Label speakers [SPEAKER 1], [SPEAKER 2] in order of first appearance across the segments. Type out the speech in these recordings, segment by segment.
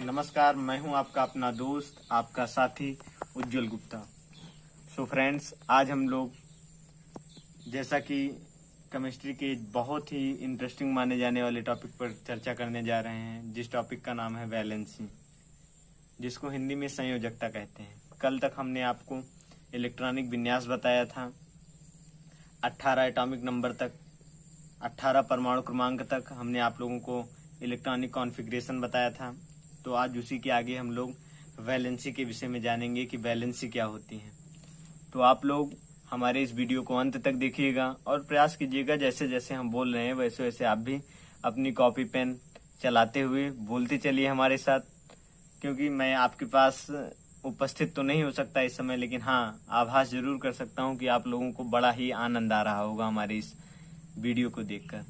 [SPEAKER 1] नमस्कार, मैं हूं आपका अपना दोस्त, आपका साथी उज्जवल गुप्ता। सो फ्रेंड्स, आज हम लोग जैसा कि केमिस्ट्री के बहुत ही इंटरेस्टिंग माने जाने वाले टॉपिक पर चर्चा करने जा रहे हैं, जिस टॉपिक का नाम है वैलेंसी, जिसको हिंदी में संयोजकता कहते हैं। कल तक हमने आपको इलेक्ट्रॉनिक विन्यास बताया था, 18 एटॉमिक नंबर तक, 18 परमाणु क्रमांक तक हमने आप लोगों को इलेक्ट्रॉनिक कॉन्फ़िगरेशन बताया था। तो आज उसी के आगे हम लोग वैलेंसी के विषय में जानेंगे कि वैलेंसी क्या होती है। तो आप लोग हमारे इस वीडियो को अंत तक देखिएगा और प्रयास कीजिएगा, जैसे जैसे हम बोल रहे हैं वैसे वैसे आप भी अपनी कॉपी पेन चलाते हुए बोलते चलिए हमारे साथ, क्योंकि मैं आपके पास उपस्थित तो नहीं हो सकता इस समय, लेकिन हाँ, आभास जरूर कर सकता हूँ कि आप लोगों को बड़ा ही आनंद आ रहा होगा हमारे इस वीडियो को देखकर।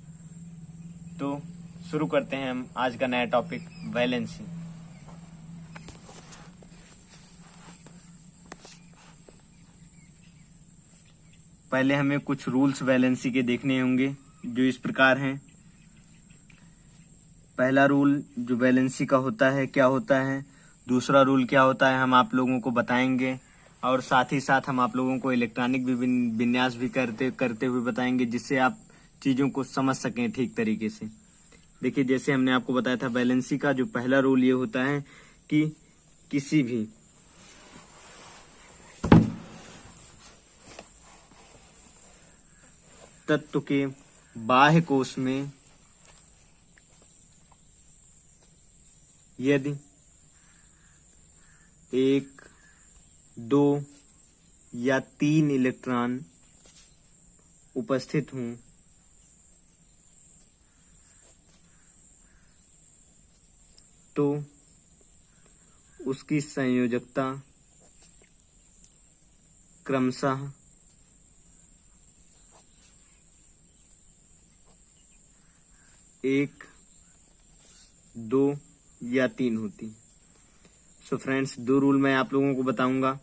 [SPEAKER 1] तो शुरू करते हैं हम आज का नया टॉपिक, वैलेंसी। पहले हमें कुछ रूल्स वैलेंसी के देखने होंगे, जो इस प्रकार हैं। पहला रूल जो वैलेंसी का होता है, क्या होता है। दूसरा रूल क्या होता है, हम आप लोगों को बताएंगे, और साथ ही साथ हम आप लोगों को इलेक्ट्रॉनिक विन्यास भी करते हुए बताएंगे, जिससे आप चीज़ों को समझ सकें ठीक तरीके से। देखिए, जैसे हमने आपको बताया था, वैलेंसी का जो पहला रूल ये होता है कि किसी भी तत्व के बाह्य कोश में यदि 1, 2 या 3 इलेक्ट्रॉन उपस्थित हों तो उसकी संयोजकता क्रमशः 1, 2 या 3 होती। सो फ्रेंड्स, 2 रूल मैं आप लोगों को बताऊंगा।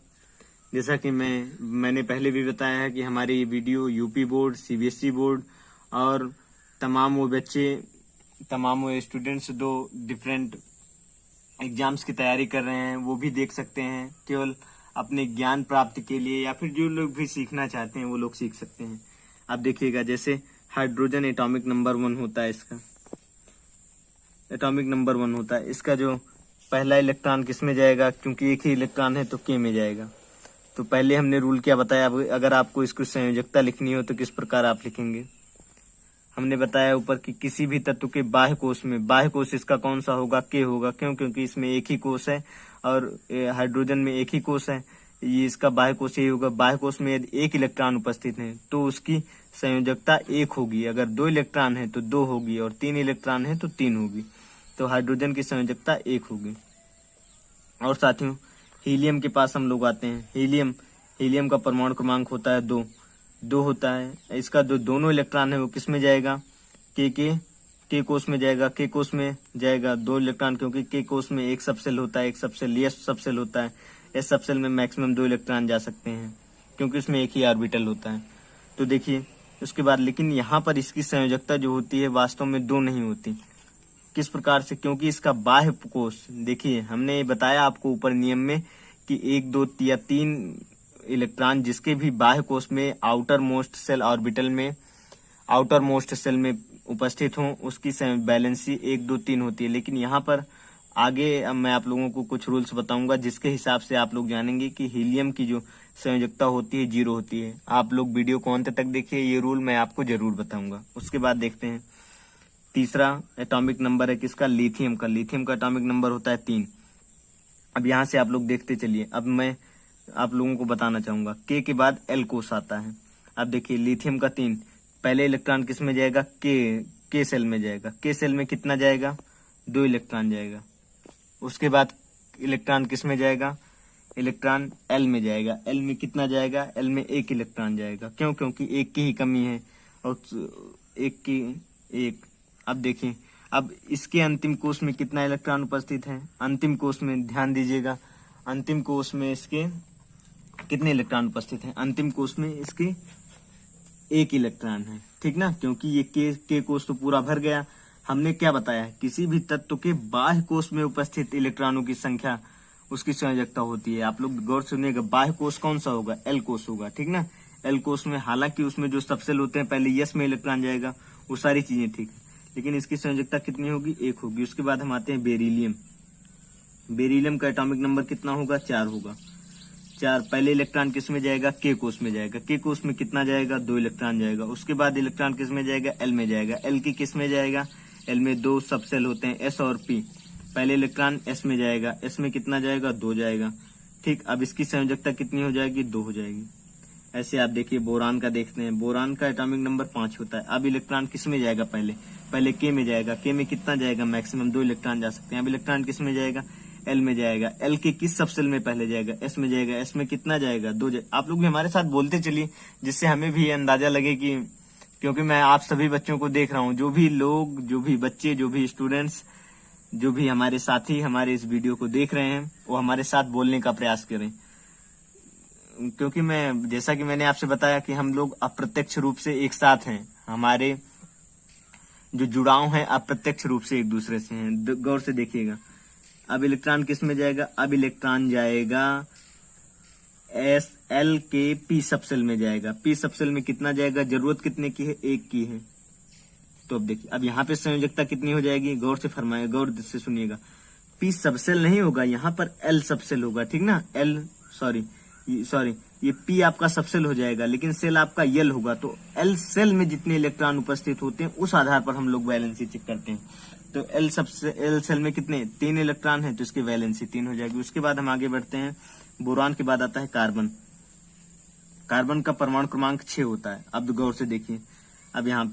[SPEAKER 1] जैसा कि मैंने पहले भी बताया है कि हमारे ये video UP board, CBSE board और तमाम वो स्टूडेंट्स जो डिफरेंट एग्जाम्स की तैयारी कर रहे हैं, वो भी देख सकते हैं। केवल अपने ज्ञान प्राप्ति के लिए, या फिर जो लोग भी सीखना चाहते हैं वो लोग सीख सकते हैं। आप देखिएगा, जैसे हाइड्रोजन एटॉमिक नंबर 1 होता है, इसका एटॉमिक नंबर 1 होता है। इसका जो पहला इलेक्ट्रॉन किस में जाएगा, क्योंकि एक ही इलेक्ट्रॉन है तो के में जाएगा। तो पहले हमने रूल क्या बताया, अगर आपको इसकी संयोजकता लिखनी हो तो किस प्रकार आप लिखेंगे। हमने बताया ऊपर कि किसी भी तत्व के बाह्य कोश में, बाह्य कोश इसका कौन सा होगा, के होगा। क्यों? क्योंकि इसमें एक ही कोश है और हाइड्रोजन में एक ही कोश है, ये इसका बाह्य कोश यही होगा। बाह्य कोश में यदि 1 इलेक्ट्रॉन उपस्थित है तो उसकी संयोजकता 1 होगी। अगर 2 इलेक्ट्रॉन है तो 2 होगी, और 3 इलेक्ट्रॉन है तो 3 होगी। तो हाइड्रोजन की संयोजकता 1 होगी। और साथियों, हीलियम के पास हम लोग आते हैं। हीलियम का परमाणु क्रमांक होता है 2 होता है। इसका जो दोनों इलेक्ट्रॉन है वो किस में जाएगा, के कोश में जाएगा। के कोश में जाएगा 2 इलेक्ट्रॉन, क्योंकि के कोश में एक सबसेल होता है, एक सबसेल एस सबसेल होता है। एस सबसेल में मैक्सिमम 2 इलेक्ट्रॉन जा सकते हैं, क्योंकि उसमें एक ही ऑर्बिटल होता है। तो देखिए, उसके बाद लेकिन यहाँ पर इसकी संयोजकता जो होती है वास्तव में 2 नहीं होती। किस प्रकार से? क्योंकि इसका बाह्य कोश, देखिए हमने बताया आपको ऊपर नियम में कि 1, 2 या 3 इलेक्ट्रॉन जिसके भी बाह्य कोश में आउटर मोस्ट सेल ऑर्बिटल में, आउटर मोस्ट सेल में उपस्थित हों, उसकी वैलेंसी 1, 2, 3 होती है। लेकिन यहाँ पर आगे अब मैं आप लोगों को कुछ रूल्स बताऊंगा, जिसके हिसाब से आप लोग जानेंगे कि हीलियम की जो संयोजकता होती है 0 होती है। आप लोग वीडियो को अंत तक देखिए, ये रूल मैं आपको जरूर बताऊंगा। उसके बाद देखते हैं, तीसरा एटॉमिक नंबर है किसका, लिथियम का। लिथियम का एटॉमिक नंबर होता है 3। अब यहाँ से आप लोग देखते चलिए। अब मैं आप लोगों को बताना चाहूंगा, के बाद एल कोश आता है। अब देखिए, लिथियम का 3, पहले इलेक्ट्रॉन किस में जाएगा, के सेल में जाएगा। के सेल में कितना जाएगा, 2 इलेक्ट्रॉन जाएगा। उसके बाद इलेक्ट्रॉन किस में जाएगा, इलेक्ट्रॉन एल में जाएगा। एल में कितना जाएगा, एल में 1 इलेक्ट्रॉन जाएगा। क्यों? क्योंकि 1 की ही कमी है, और 1 अब देखिए, अब इसके अंतिम कोश में कितना इलेक्ट्रॉन उपस्थित है, अंतिम कोश में ध्यान दीजिएगा। अंतिम कोश में इसके कितने इलेक्ट्रॉन उपस्थित हैं, अंतिम कोश में इसके 1 इलेक्ट्रॉन है, ठीक ना, क्योंकि ये के कोश तो पूरा भर गया। हमने क्या बताया, किसी भी तत्व के बाह्य कोश में उपस्थित इलेक्ट्रॉनों की संख्या उसकी संयोजकता होती है। आप लोग गौर से सुनिएगा, बाह्य कोश कौन सा होगा, एल कोश होगा, ठीक ना। एल कोश में हालांकि उसमें जो सबसेल होते हैं पहले यस में इलेक्ट्रॉन जाएगा, वो सारी चीजें ठीक है, लेकिन इसकी संयोजकता कितनी होगी, 1 होगी। उसके बाद हम आते हैं बेरिलियम। बेरिलियम का एटॉमिक नंबर कितना होगा, 4 होगा। 4 पहले इलेक्ट्रॉन किस में जाएगा, के कोश में जाएगा। के कोश में कितना जाएगा, 2 इलेक्ट्रॉन जाएगा। उसके बाद इलेक्ट्रॉन किस में जाएगा, एल में जाएगा। एल की किस में जाएगा, एल में 2 सबसेल होते हैं, एस और पी। पहले इलेक्ट्रॉन एस में जाएगा, एस में कितना जाएगा, 2 जाएगा, ठीक। अब इसकी संयोजकता कितनी हो जाएगी, 2 हो जाएगी। ऐसे आप देखिए बोरान का देखते हैं, बोरान का एटॉमिक नंबर 5 होता है। अब इलेक्ट्रॉन किस में जाएगा, पहले के में जाएगा। के में कितना जाएगा, मैक्सिमम 2 इलेक्ट्रॉन जा सकते हैं। अब इलेक्ट्रॉन किस में जाएगा, एल में जाएगा। एल के किस सबसेल में पहले जाएगा, एस में जाएगा। एस में कितना जाएगा, 2 जाएगा। आप लोग भी हमारे साथ बोलते चलिए, जिससे हमें भी अंदाजा लगे कि, क्योंकि मैं आप सभी बच्चों को देख रहा हूँ, जो भी लोग, जो भी बच्चे, जो भी स्टूडेंट्स, जो भी हमारे साथी हमारे इस वीडियो को देख रहे हैं, वो हमारे साथ बोलने का प्रयास करें। क्योंकि मैं, जैसा कि मैंने आपसे बताया कि हम लोग अप्रत्यक्ष रूप से एक साथ हैं, हमारे जो जुड़ाव है अप्रत्यक्ष रूप से एक दूसरे से हैं। गौर से देखिएगा, अब इलेक्ट्रॉन किस में जाएगा, अब इलेक्ट्रॉन जाएगा एस एल के पी सबसेल में जाएगा। पी सबसेल में कितना जाएगा, जरूरत कितने की है, 1 की है। तो अब देखिए, अब यहाँ पे संयोजकता कितनी हो जाएगी, गौर से फरमाइए, गौर से सुनिएगा। पी सबसेल नहीं होगा, यहाँ पर एल सबसेल होगा, ठीक ना। एल सॉरी ये पी आपका सबसेल हो जाएगा, लेकिन सेल आपका यल होगा। तो एल सेल में जितने इलेक्ट्रॉन उपस्थित होते हैं उस आधार पर हम लोग वैलेंसी चेक करते हैं। तो एल सेल में कितने, 3 इलेक्ट्रॉन है, तो इसकी वैलेंसी 3 हो जाएगी। उसके बाद हम आगे बढ़ते हैं, बोरान के बाद आता है कार्बन। कार्बन का परमाणु क्रमांक 6 होता है। अब गौर से देखिए, अब यहाँ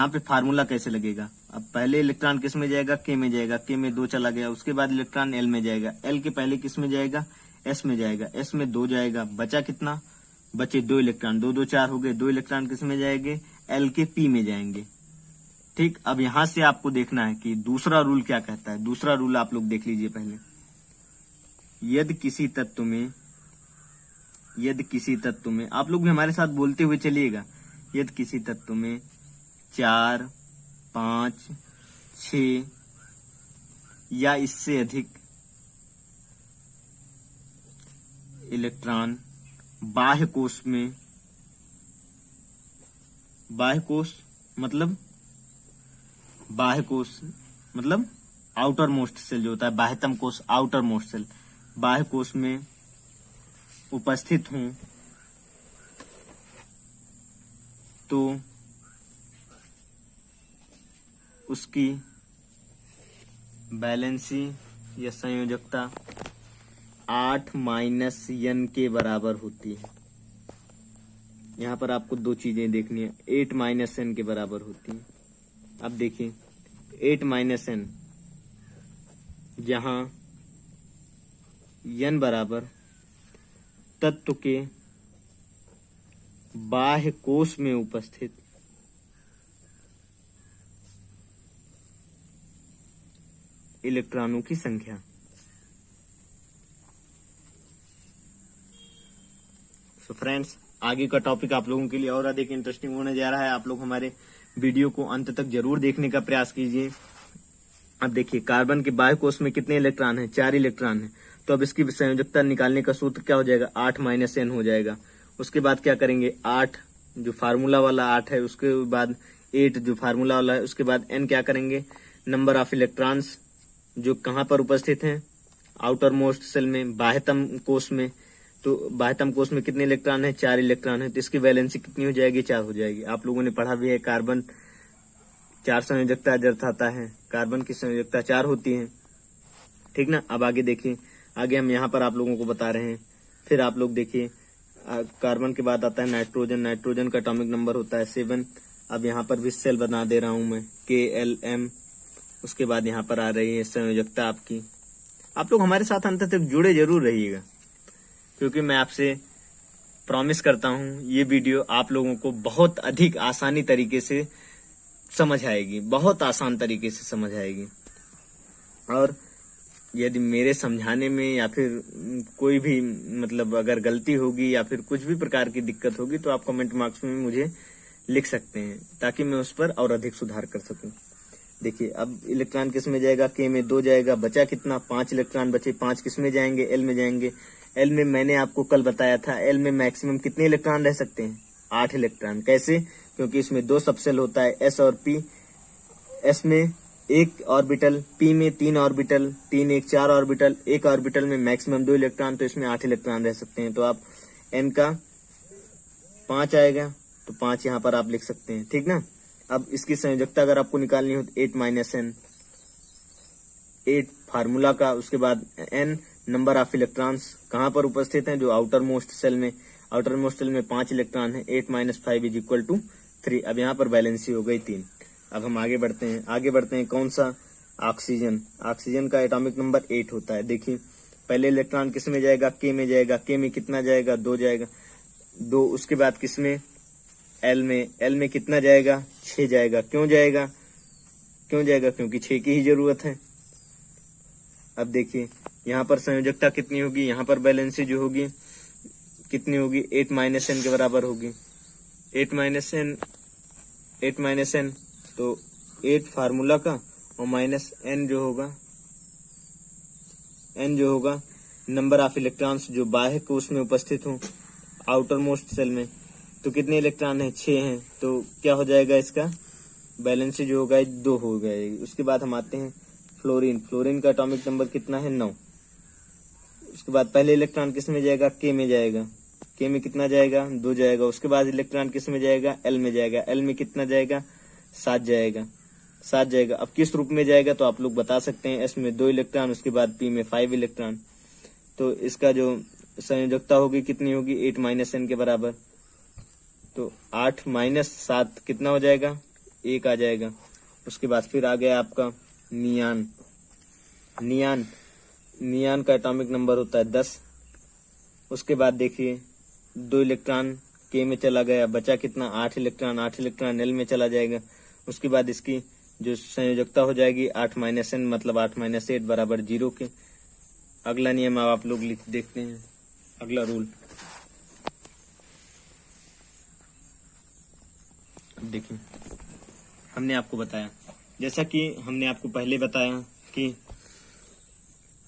[SPEAKER 1] पे फार्मूला कैसे लगेगा। अब पहले इलेक्ट्रॉन किस में जाएगा, के में जाएगा। के में 2 चला गया। उसके बाद इलेक्ट्रॉन एल में जाएगा। एल के पहले किस में जाएगा, एस में जाएगा। एस में 2 जाएगा, बचा कितना, बचे 2 इलेक्ट्रॉन। 2 2 4 हो गए। 2 इलेक्ट्रॉन किस में जाएंगे, एल के पी में जाएंगे, ठीक। अब यहां से आपको देखना है कि दूसरा रूल क्या कहता है। दूसरा रूल आप लोग देख लीजिए पहले, यदि किसी तत्व में आप लोग भी हमारे साथ बोलते हुए चलिएगा, यदि किसी तत्व में 4, 5, 6 या इससे अधिक इलेक्ट्रॉन बाह्य कोश मतलब आउटर मोस्ट सेल जो होता है, बाह्यतम कोश, आउटर मोस्ट सेल, बाह्य कोश में उपस्थित हूं तो उसकी वैलेंसी या संयोजकता 8 माइनस n के बराबर होती है। यहाँ पर आपको 2 चीजें देखनी है, 8 माइनस n के बराबर होती है। अब देखिए 8 माइनस n, जहां n बराबर तत्व के बाह्य कोश में उपस्थित इलेक्ट्रॉनों की संख्या। तो फ्रेंड्स, आगे का टॉपिक आप लोगों के लिए और अधिक इंटरेस्टिंग होने जा रहा है। आप लोग हमारे वीडियो को अंत तक जरूर देखने का प्रयास कीजिए। अब देखिए, कार्बन के बाह्य कोश में कितने इलेक्ट्रॉन हैं, 4 इलेक्ट्रॉन हैं। तो अब इसकी संयोजकता निकालने का सूत्र क्या हो जाएगा, 8 माइनस n हो जाएगा। उसके बाद क्या करेंगे, 8 जो फार्मूला वाला 8 है, उसके बाद 8 जो फार्मूला वाला है, उसके बाद n क्या करेंगे, नंबर ऑफ इलेक्ट्रॉन्स जो कहाँ पर उपस्थित हैं, आउटर मोस्ट सेल में, बाह्यतम कोश में। तो बाह्यतम कोश में कितने इलेक्ट्रॉन है, 4 इलेक्ट्रॉन है। तो इसकी वैलेंसी कितनी हो जाएगी, 4 हो जाएगी। आप लोगों ने पढ़ा भी है, कार्बन 4 संयोजकता दर्शाता है, कार्बन की संयोजकता 4 होती है, ठीक ना। अब आगे देखिए, आगे हम यहाँ पर आप लोगों को बता रहे हैं। फिर आप लोग देखिए, कार्बन के बाद आता है नाइट्रोजन। नाइट्रोजन का एटॉमिक नंबर होता है 7। अब यहाँ पर भी सेल बना दे रहा हूं मैं, KLM। उसके बाद यहाँ पर आ रही है संयोजकता आपकी। आप लोग हमारे साथ अंत तक जुड़े जरूर रहिएगा, क्योंकि मैं आपसे प्रॉमिस करता हूं ये वीडियो आप लोगों को बहुत अधिक आसानी तरीके से समझ आएगी, बहुत आसान तरीके से समझ आएगी। और यदि मेरे समझाने में या फिर कोई भी मतलब अगर गलती होगी या फिर कुछ भी प्रकार की दिक्कत होगी, तो आप कमेंट बॉक्स में मुझे लिख सकते हैं, ताकि मैं उस पर और अधिक सुधार कर सकूं। देखिए अब इलेक्ट्रॉन किस में जाएगा, के में 2 जाएगा, बचा कितना 5 इलेक्ट्रॉन बचे, 5 किस में जाएंगे, एल में जाएंगे। एल में मैंने आपको कल बताया था, एल में मैक्सिमम कितने इलेक्ट्रॉन रह सकते हैं, 8 इलेक्ट्रॉन। कैसे, क्योंकि इसमें 2 सबसेल होता है, एस और पी। एस में 1 ऑर्बिटल, पी में 3 ऑर्बिटल, 3 1 4 ऑर्बिटल, एक ऑर्बिटल में मैक्सिमम 2 इलेक्ट्रॉन, तो इसमें 8 इलेक्ट्रॉन रह सकते हैं। तो आप एन का 5 आएगा, तो 5 यहाँ पर आप लिख सकते हैं, ठीक ना। अब इसकी संयोजकता अगर आपको निकालनी हो तो 8 माइनस एन, 8 फार्मूला का, उसके बाद एन नंबर ऑफ इलेक्ट्रॉन्स कहाँ पर उपस्थित हैं, जो आउटर मोस्ट सेल में। आउटर मोस्ट सेल में 5 इलेक्ट्रॉन है, 8 माइनस 5 इज इक्वल टू 3। अब यहाँ पर बैलेंसी हो गई 3। अब हम आगे बढ़ते हैं, कौन सा, ऑक्सीजन। ऑक्सीजन का एटॉमिक नंबर 8 होता है। देखिए पहले इलेक्ट्रॉन किस में जाएगा, के में जाएगा, के में कितना जाएगा, 2 जाएगा, 2। उसके बाद किस में, एल में, एल में कितना जाएगा, 6 जाएगा। क्यों जाएगा, क्योंकि 6 की ही जरूरत है। अब देखिए यहाँ पर संयोजकता कितनी होगी, यहाँ पर बैलेंसी जो होगी कितनी होगी, 8 माइनस एन के बराबर होगी। 8 माइनस एन तो 8 फार्मूला का और माइनस एन जो होगा नंबर ऑफ इलेक्ट्रॉन्स जो बाह्य कोश में उपस्थित हो आउटर मोस्ट सेल में। तो कितने इलेक्ट्रॉन है, 6 हैं। तो क्या हो जाएगा, इसका बैलेंसी जो होगा 2 हो जाएगी। उसके बाद हम आते हैं फ्लोरीन। फ्लोरीन का एटॉमिक नंबर कितना है, 9। उसके बाद पहले इलेक्ट्रॉन किस में जाएगा, के में जाएगा, के में कितना जाएगा, 2 जाएगा। उसके बाद इलेक्ट्रॉन किस में जाएगा, एल में जाएगा, एल में कितना जाएगा, 7 जाएगा। अब किस रूप में जाएगा तो आप लोग बता सकते हैं, एस में 2 इलेक्ट्रॉन, उसके बाद पी में 5 इलेक्ट्रॉन। तो इसका जो संयोजकता होगी कितनी होगी, 8 माइनस एन के बराबर। तो 8 माइनस 7 कितना हो जाएगा, 1 आ जाएगा। उसके बाद फिर आ गया आपका नियान। नियान का एटॉमिक नंबर होता है 10। उसके बाद देखिए 2 इलेक्ट्रॉन के में चला गया, बचा कितना, 8 इलेक्ट्रॉन एल में चला जाएगा। उसके बाद इसकी जो संयोजकता हो जाएगी 8 माइनस एन, मतलब 8 माइनस 8 बराबर 0 के। अगला नियम आप लोग देखते हैं, अगला रूल। अब देखिए हमने आपको बताया, जैसा कि हमने आपको पहले बताया कि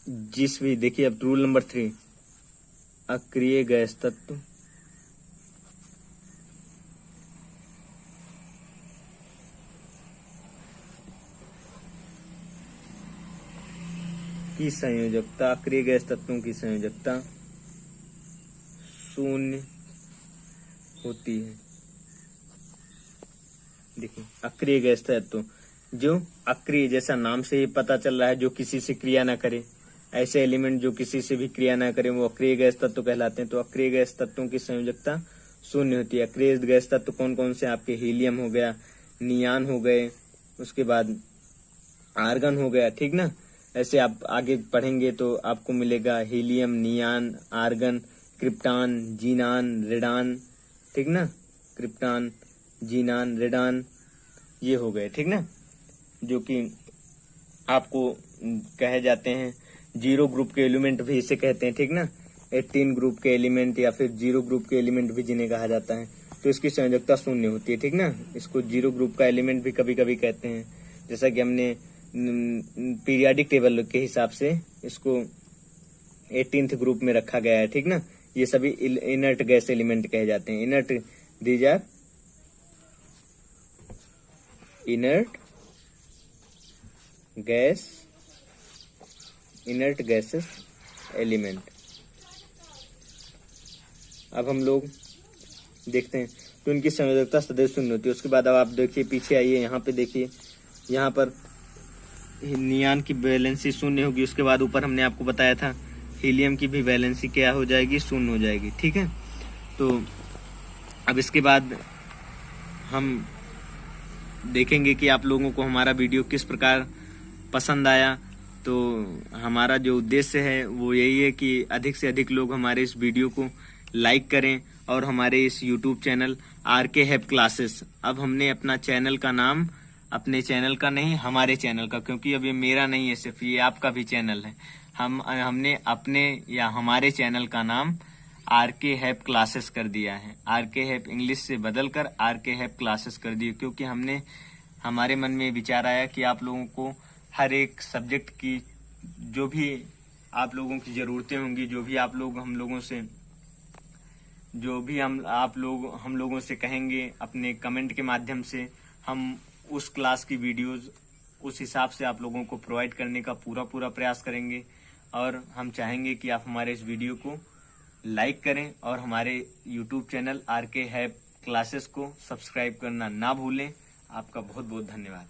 [SPEAKER 1] जिस भी, देखिए अब रूल नंबर 3, अक्रिय गैस तत्व की संयोजकता, अक्रिय गैस तत्वों की संयोजकता 0 होती है। देखिए अक्रिय गैस तत्व, जो अक्रिय, जैसा नाम से ही पता चल रहा है, जो किसी से क्रिया ना करे, ऐसे एलिमेंट जो किसी से भी क्रिया ना करे वो अक्रिय गैस तत्व कहलाते हैं। तो अक्रिय गैस तत्वों की संयोजकता 0 होती है। अक्रिय गैस तत्व कौन कौन से, आपके हीलियम हो गया, नियान हो गए, उसके बाद आर्गन हो गया, ठीक ना। ऐसे आप आगे पढ़ेंगे तो आपको मिलेगा helium, नियान, argon, krypton, xenon, radon, ठीक ना। क्रिप्टॉन, जीनान, रेडान ये हो गए, ठीक ना, जो कि आपको कहे जाते हैं 0 ग्रुप के एलिमेंट भी इसे कहते हैं, ठीक ना। 18 ग्रुप के एलिमेंट या फिर 0 ग्रुप के एलिमेंट भी जिन्हें कहा जाता है। तो इसकी संयोजकता 0 होती है, ठीक ना। इसको 0 ग्रुप का एलिमेंट भी कभी कभी कहते हैं, जैसा कि हमने पीरियाडिक टेबल के हिसाब से इसको 18th ग्रुप में रखा गया है, ठीक ना। ये सभी इनर्ट गैस एलिमेंट कहे जाते हैं। Inert, these are inert gases element. अब हम लोग देखते हैं तो इनकी संयोजकता सदैव 0 होती है। उसके बाद अब आप देखिए, पीछे आइए, यहाँ पे देखिए, यहाँ पर नियान की वैलेंसी 0 होगी। उसके बाद ऊपर हमने आपको बताया था हीलियम की भी वैलेंसी क्या हो जाएगी, 0 हो जाएगी, ठीक है। तो अब इसके बाद हम देखेंगे कि आप लोगों को हमारा वीडियो किस प्रकार पसंद आया। तो हमारा जो उद्देश्य है वो यही है कि अधिक से अधिक लोग हमारे इस वीडियो को लाइक करें और हमारे इस यूट्यूब चैनल आरके हैप क्लासेस, अब हमने अपना चैनल का नाम, अपने चैनल का नहीं, हमारे चैनल का, क्योंकि अब ये मेरा नहीं है सिर्फ, ये आपका भी चैनल है। हमने अपने या हमारे चैनल का नाम आरके हैप क्लासेस कर दिया है। आरके हैप इंग्लिश से बदलकर आरके हैप क्लासेस कर दिए, क्योंकि हमारे मन में विचार आया कि आप लोगों को हर एक सब्जेक्ट की जो भी आप लोगों की जरूरतें होंगी, जो भी आप लोग हम लोगों से जो भी आप लोग हम लोगों से कहेंगे अपने कमेंट के माध्यम से, हम उस क्लास की वीडियोस उस हिसाब से आप लोगों को प्रोवाइड करने का पूरा प्रयास करेंगे। और हम चाहेंगे कि आप हमारे इस वीडियो को लाइक करें और हमारे यूट्यूब चैनल RK हैब क्लासेस को सब्सक्राइब करना ना भूलें। आपका बहुत बहुत धन्यवाद।